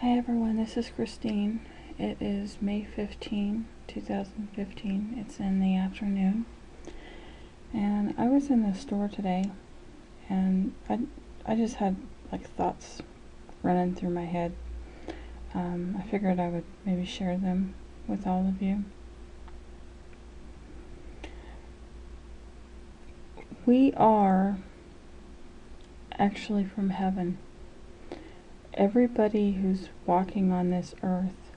Hi everyone, this is Christine. It is May 15, 2015. It's in the afternoon. And I was in the store today and I just had thoughts running through my head. I figured I would maybe share them with all of you. We are actually from heaven. Everybody who's walking on this earth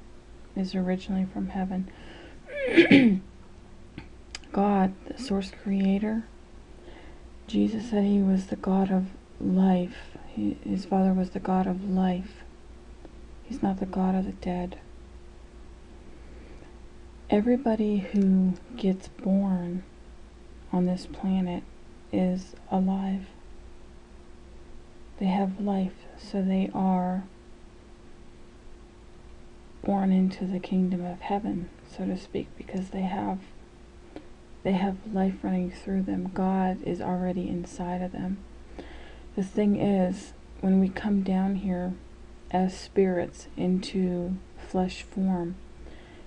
is originally from heaven. God, the source creator, Jesus said he was the God of life. His Father was the God of life. He's not the God of the dead. Everybody who gets born on this planet is alive. They have life, so they are born into the kingdom of heaven, so to speak, because they have life running through them. God is already inside of them. The thing is, when we come down here as spirits into flesh form,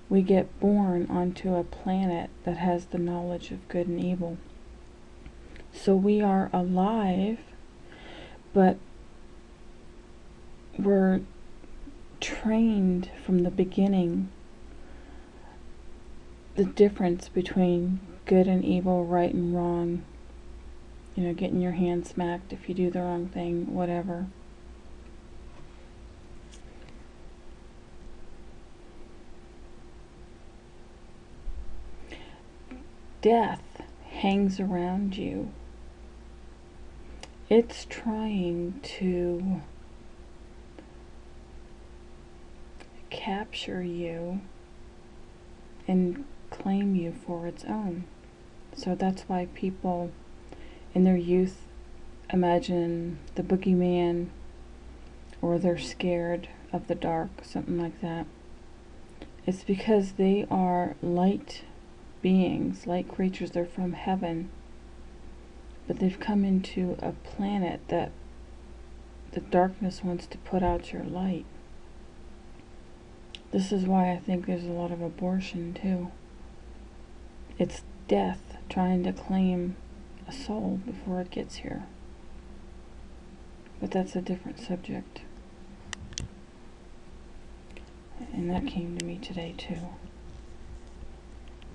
we get born onto a planet that has the knowledge of good and evil. So we are alive, but we're trained from the beginning the difference between good and evil, right and wrong, getting your hand smacked if you do the wrong thing, whatever. Death hangs around you. It's trying to capture you and claim you for its own. So that's why people in their youth imagine the boogeyman, or they're scared of the dark, something like that. It's because they are light beings, light creatures. They're from heaven, but they've come into a planet that the darkness wants to put out your light. This is why I think there's a lot of abortion too. It's death trying to claim a soul before it gets here. But that's a different subject. And that came to me today too.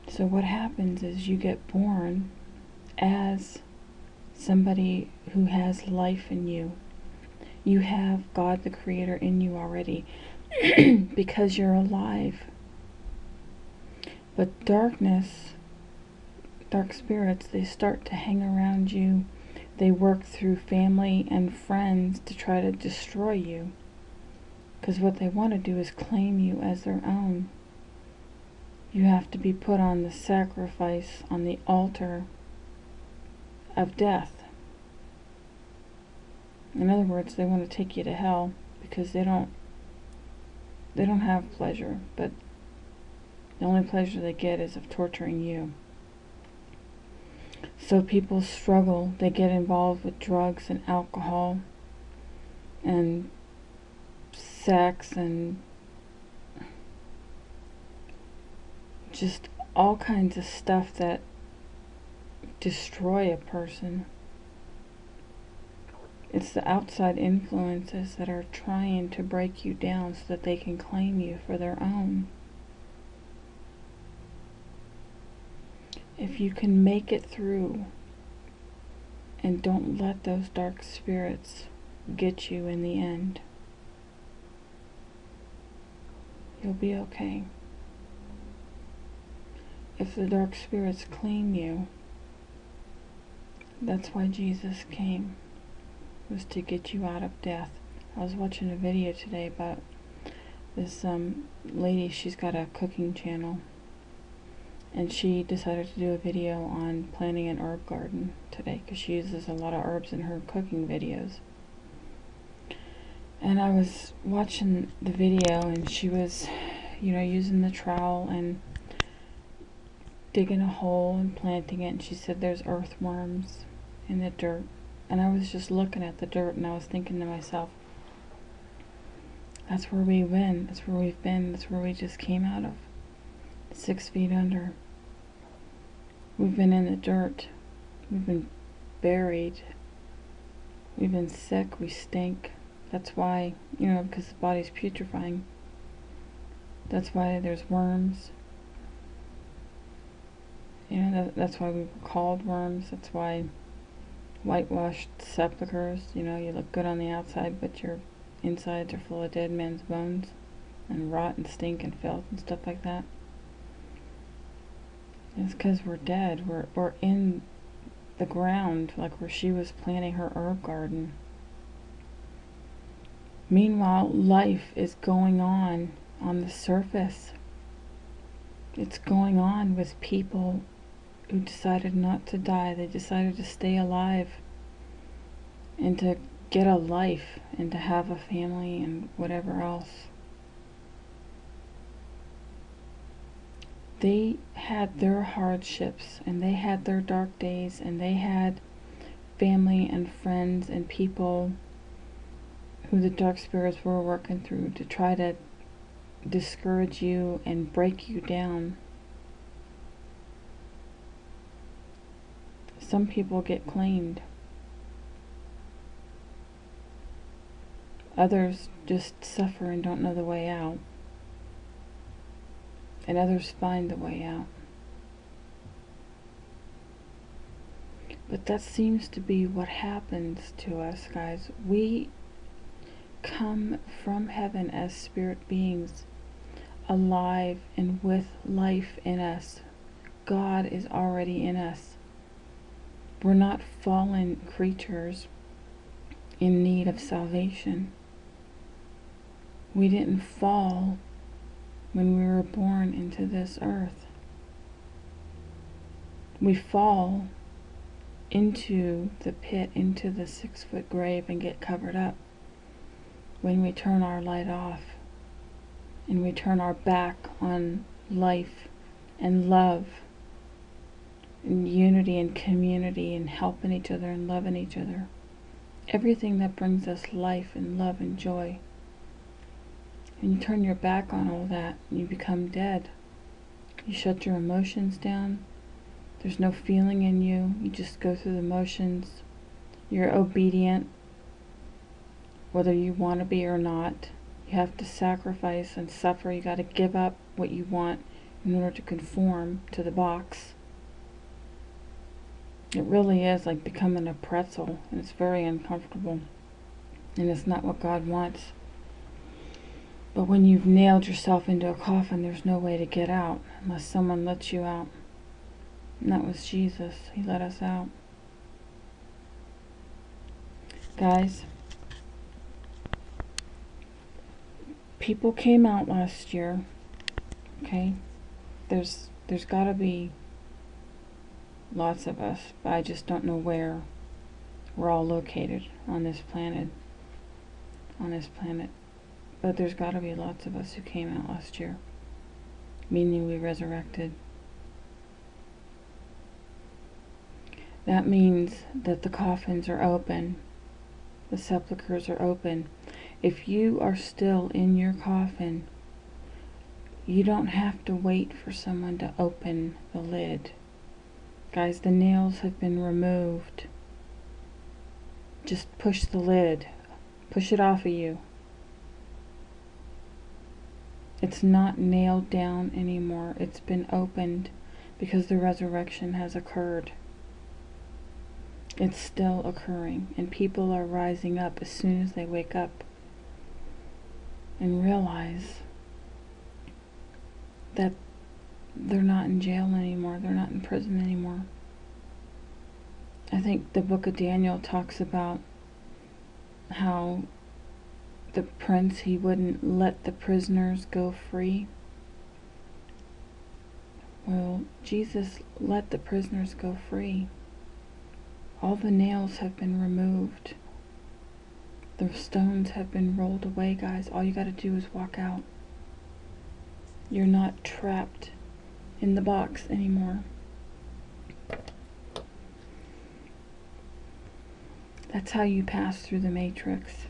So what happens is you get born as somebody who has life in you. You have God the Creator in you already because you're alive. But darkness, dark spirits, they start to hang around you. They work through family and friends to try to destroy you, because what they want to do is claim you as their own. You have to be put on the sacrifice, on the altar of death. In other words, they want to take you to hell because they don't have pleasure, but the only pleasure they get is of torturing you. So people struggle. They get involved with drugs and alcohol and sex and just all kinds of stuff that destroy a person. It's the outside influences that are trying to break you down so that they can claim you for their own. If you can make it through and don't let those dark spirits get you in the end, you'll be okay. If the dark spirits claim you, that's why Jesus came, was to get you out of death. I was watching a video today about this lady. She's got a cooking channel, and she decided to do a video on planting an herb garden today because she uses a lot of herbs in her cooking videos. And I was watching the video, and she was, using the trowel and digging a hole and planting it, and she said there's earthworms in the dirt. And I was just looking at the dirt, and I was thinking to myself, That's where we've been. That's where we've been. That's where we just came out of. 6 feet under. We've been in the dirt. We've been buried. We've been sick. We stink. That's why, because the body's putrefying. That's why there's worms. That's why we were called worms. That's why whitewashed sepulchres, you look good on the outside, but your insides are full of dead men's bones and rot and stink and filth and stuff like that. It's because we're dead. We're in the ground, like where she was planting her herb garden. Meanwhile, life is going on the surface. It's going on with people who decided not to die. They decided to stay alive and to get a life and to have a family and whatever else. They had their hardships and they had their dark days and they had family and friends and people who the dark spirits were working through to try to discourage you and break you down. Some people get claimed. Others just suffer and don't know the way out. And others find the way out. But that seems to be what happens to us, guys. We come from heaven as spirit beings, alive and with life in us. God is already in us. We're not fallen creatures in need of salvation. We didn't fall when we were born into this earth. We fall into the pit, into the 6-foot grave, and get covered up when we turn our light off and we turn our back on life and love and unity and community and helping each other and loving each other. Everything that brings us life and love and joy. And you turn your back on all that, you become dead. You shut your emotions down. There's no feeling in you. You just go through the motions. You're obedient, whether you want to be or not. You have to sacrifice and suffer. You got to give up what you want in order to conform to the box. It really is like becoming a pretzel, and it's very uncomfortable, and it's not what God wants. But when you've nailed yourself into a coffin, there's no way to get out unless someone lets you out. And that was Jesus. He let us out. Guys, people came out last year, okay? There's got to be lots of us, but I just don't know where we're all located on this planet. But there's got to be lots of us who came out last year, meaning we resurrected. That means that the coffins are open, the sepulchres are open. If you are still in your coffin, you don't have to wait for someone to open the lid. Guys, the nails have been removed. Just push the lid. Push it off of you. It's not nailed down anymore. It's been opened because the resurrection has occurred. It's still occurring, and people are rising up as soon as they wake up and realize that they're not in jail anymore. They're not in prison anymore. I think the book of Daniel talks about how the prince, he wouldn't let the prisoners go free. Well, Jesus let the prisoners go free. All the nails have been removed. The stones have been rolled away, guys. All you got to do is walk out. You're not trapped in the box anymore. That's how you pass through the matrix.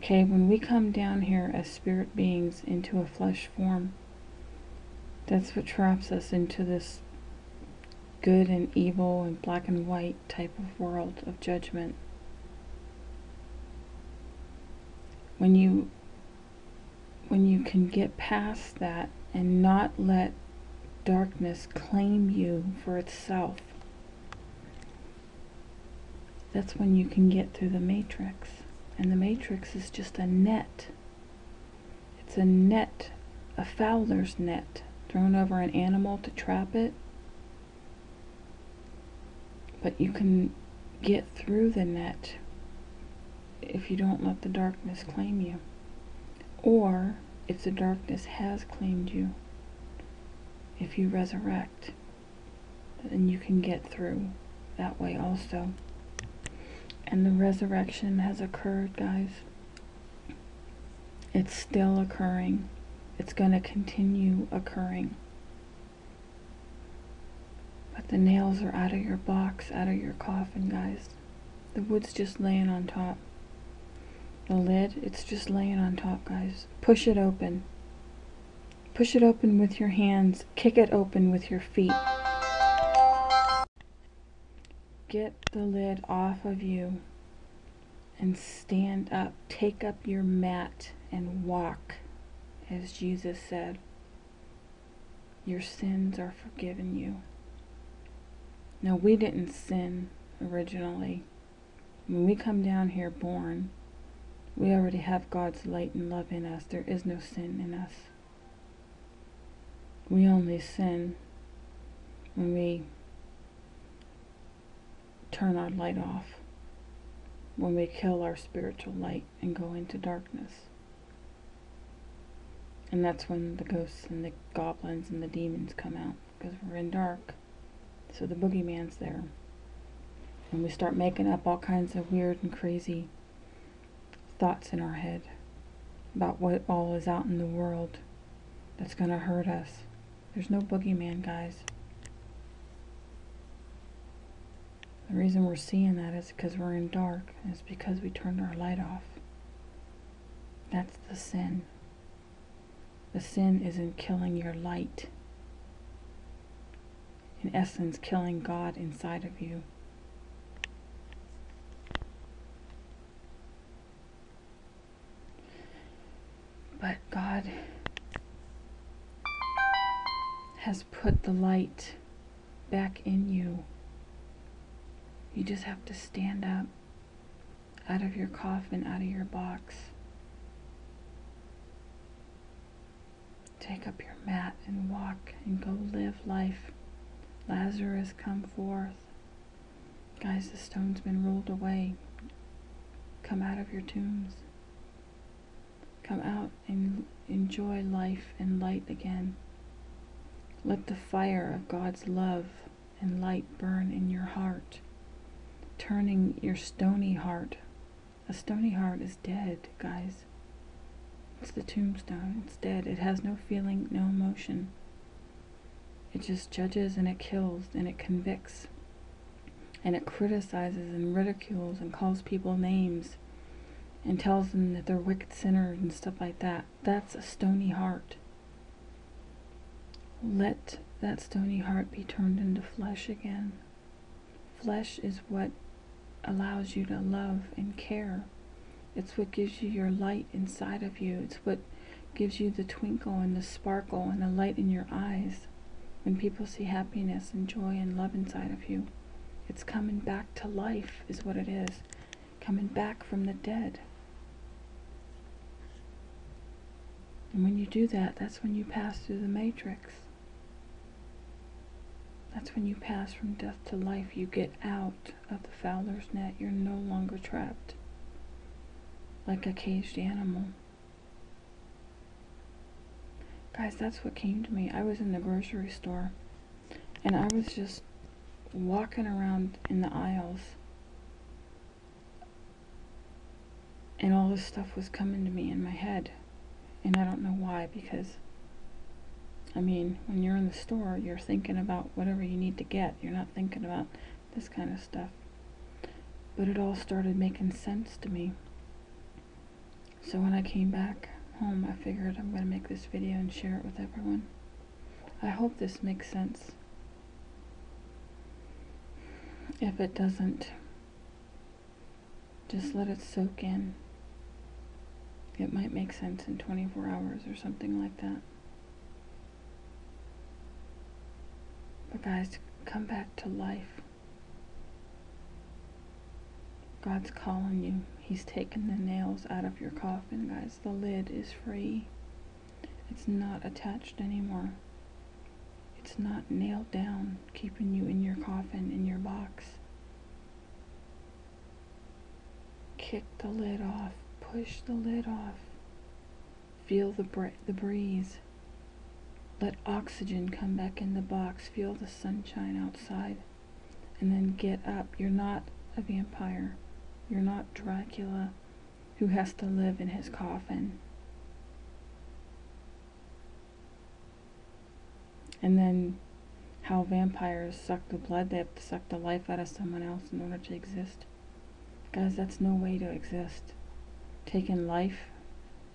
Okay, when we come down here as spirit beings into a flesh form, that's what traps us into this good and evil and black and white type of world of judgment. When you can get past that and not let darkness claim you for itself, that's when you can get through the matrix. And the matrix is just a net. It's a net, a fowler's net, thrown over an animal to trap it. But you can get through the net if you don't let the darkness claim you. Or if the darkness has claimed you, if you resurrect, then you can get through that way also. And the resurrection has occurred, guys. It's still occurring. It's going to continue occurring. But the nails are out of your box, out of your coffin, guys. The wood's just laying on top. The lid, it's just laying on top, guys. Push it open. Push it open with your hands. Kick it open with your feet. Get the lid off of you and stand up. Take up your mat and walk, as Jesus said. Your sins are forgiven you. Now, we didn't sin originally. When we come down here born, we already have God's light and love in us. There is no sin in us. We only sin when we turn our light off, when we kill our spiritual light and go into darkness. And that's when the ghosts and the goblins and the demons come out, because we're in dark. So the boogeyman's there. And we start making up all kinds of weird and crazy thoughts in our head about what all is out in the world that's going to hurt us. There's no boogeyman, guys. The reason we're seeing that is because we're in dark. And it's because we turned our light off. That's the sin. The sin isn't killing your light. In essence, killing God inside of you. But God has put the light back in you. You just have to stand up out of your coffin, out of your box. Take up your mat and walk and go live life. Lazarus, come forth. Guys, the stone's been rolled away. Come out of your tombs. Come out and enjoy life and light again. Let the fire of God's love and light burn in your heart, turning your stony heart. A stony heart is dead, guys. It's the tombstone. It's dead. It has no feeling, no emotion. It just judges and it kills and it convicts. And it criticizes and ridicules and calls people names and tells them that they're wicked sinners and stuff like that. That's a stony heart. Let that stony heart be turned into flesh again. Flesh is what allows you to love and care. It's what gives you your light inside of you. It's what gives you the twinkle and the sparkle and the light in your eyes. When people see happiness and joy and love inside of you, it's coming back to life is what it is. Coming back from the dead. And when you do that, that's when you pass through the matrix. That's when you pass from death to life. You get out of the fowler's net. You're no longer trapped like a caged animal. Guys, that's what came to me. I was in the grocery store and I was just walking around in the aisles and all this stuff was coming to me in my head. And I don't know why, because I mean, when you're in the store, you're thinking about whatever you need to get. You're not thinking about this kind of stuff. But it all started making sense to me. So when I came back home, I figured I'm going to make this video and share it with everyone. I hope this makes sense. If it doesn't, just let it soak in. It might make sense in 24 hours or something like that. But guys, come back to life. God's calling you. He's taken the nails out of your coffin, guys. The lid is free. It's not attached anymore. It's not nailed down, keeping you in your coffin, in your box. Kick the lid off. Push the lid off. Feel the breeze. Let oxygen come back in the box. Feel the sunshine outside. And then get up. You're not a vampire. You're not Dracula who has to live in his coffin. And then how vampires suck the blood. They have to suck the life out of someone else in order to exist. Guys, that's no way to exist. Taking life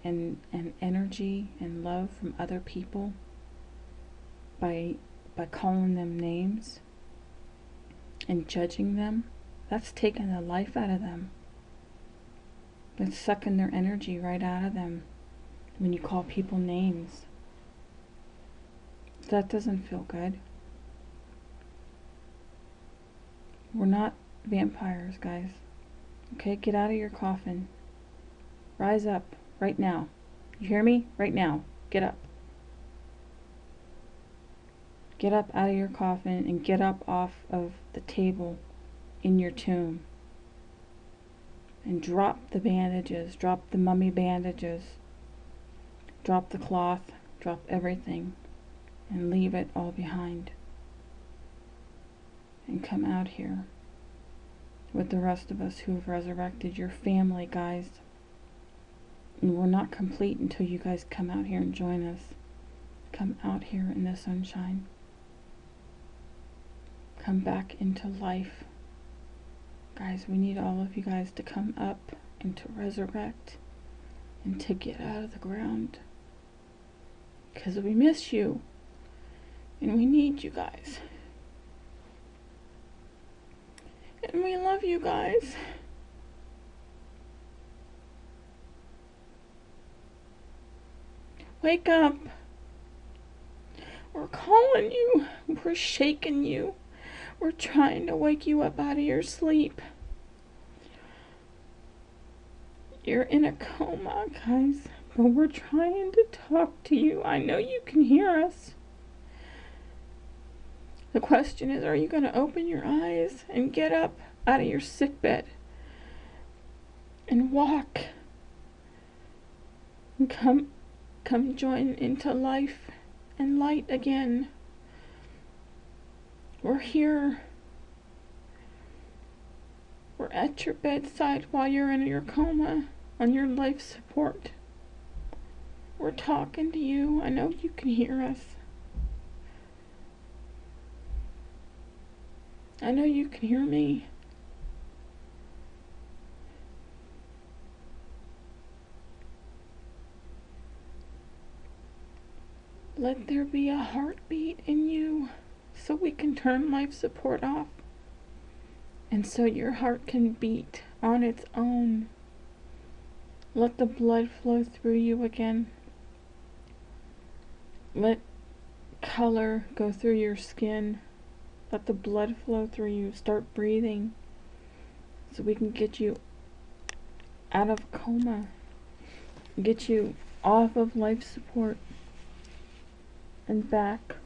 and energy and love from other people by calling them names and judging them, that's taking the life out of them. That's sucking their energy right out of them when you call people names. That doesn't feel good. We're not vampires, guys. Okay, get out of your coffin. Rise up right now. You hear me? Right now. Get up. Get up out of your coffin and get up off of the table in your tomb. And drop the bandages. Drop the mummy bandages. Drop the cloth. Drop everything. And leave it all behind. And come out here with the rest of us who have resurrected. Your family, guys. And we're not complete until you guys come out here and join us. Come out here in the sunshine. Come back into life. Guys, we need all of you guys to come up and to resurrect and to get out of the ground. Because we miss you. And we need you guys. And we love you guys. Wake up. We're calling you. We're shaking you. We're trying to wake you up out of your sleep. You're in a coma, guys. But we're trying to talk to you. I know you can hear us. The question is, are you going to open your eyes and get up out of your sick bed and walk and come join into life and light again? We're here. We're at your bedside while you're in your coma on your life support. We're talking to you. I know you can hear us. I know you can hear me. Let there be a heartbeat in you so we can turn life support off. And so your heart can beat on its own. Let the blood flow through you again. Let color go through your skin. Let the blood flow through you. Start breathing so we can get you out of coma. Get you off of life support and back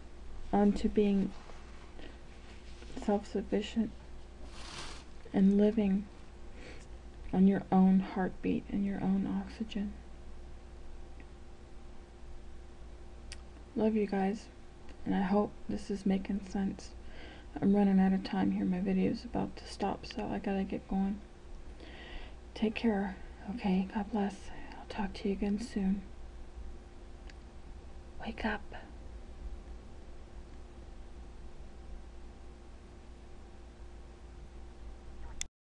onto being self-sufficient and living on your own heartbeat and your own oxygen. Love you guys, and I hope this is making sense. I'm running out of time here. My video is about to stop, so I gotta get going. Take care, okay? God bless. I'll talk to you again soon. Wake up.